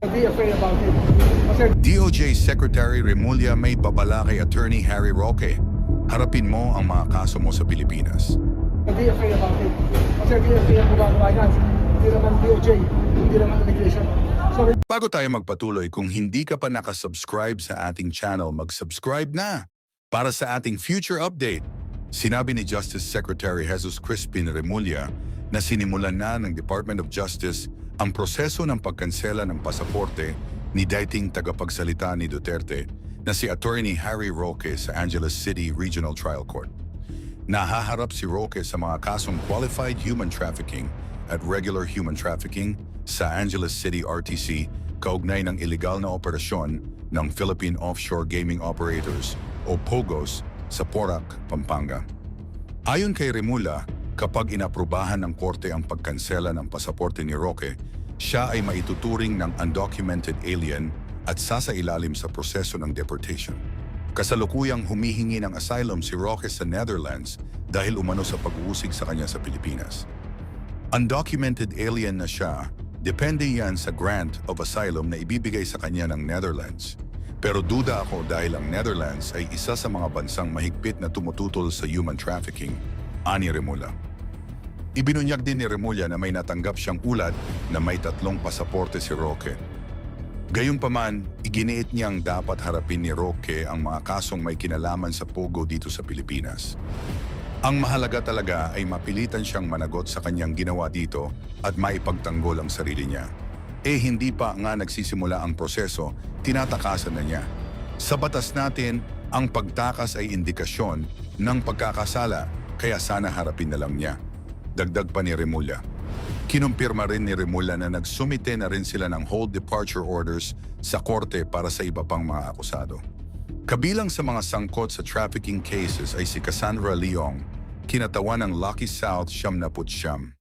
Be afraid about it. Kasi DOJ Secretary Remulla may babala kay Attorney Harry Roque. Harapin mo ang mga kaso mo sa Pilipinas. be afraid about it. Kasi DFA ang gumagawa yan. Hindi naman DOJ, hindi naman immigration. So, Bago tayo magpatuloy, kung hindi ka pa nakasubscribe sa ating channel, mag-subscribe na para sa ating future update. Sinabi ni Justice Secretary Jesus Crispin Remulla na sinimulan na ng Department of Justice ang proseso ng pagkansela ng pasaporte ni dating tagapagsalita ni Duterte na si Attorney Harry Roque sa Angeles City Regional Trial Court. Nahaharap si Roque sa mga kasong qualified human trafficking at regular human trafficking sa Angeles City RTC kaugnay ng iligal na operasyon ng Philippine Offshore Gaming Operators o POGOs sa Porac, Pampanga. Ayon kay Remulla, kapag inaprubahan ng korte ang pagkansela ng pasaporte ni Roque, siya ay maituturing ng undocumented alien at sasailalim sa proseso ng deportation. Kasalukuyang humihingi ng asylum si Roque sa Netherlands dahil umano sa pag-uusig sa kanya sa Pilipinas. Undocumented alien na siya, depende yan sa grant of asylum na ibibigay sa kanya ng Netherlands. Pero duda ako dahil ang Netherlands ay isa sa mga bansang mahigpit na tumututol sa human trafficking, ani Remulla. Ibinunyag din ni Remulla na may natanggap siyang ulat na may 3 pasaporte si Roque. Gayunpaman, iginiit niyang dapat harapin ni Roque ang mga kasong may kinalaman sa Pogo dito sa Pilipinas. Ang mahalaga talaga ay mapilitan siyang managot sa kanyang ginawa dito at maipagtanggol ang sarili niya. Hindi pa nga nagsisimula ang proseso, tinatakasan na niya. Sa batas natin, ang pagtakas ay indikasyon ng pagkakasala, kaya sana harapin na lang niya. Dagdag pa ni Remulla. Kinumpirma rin ni Remulla na nagsumite na rin sila ng hold departure orders sa korte para sa iba pang mga akusado. Kabilang sa mga sangkot sa trafficking cases ay si Cassandra Leong, kinatawan ng Lucky South 79.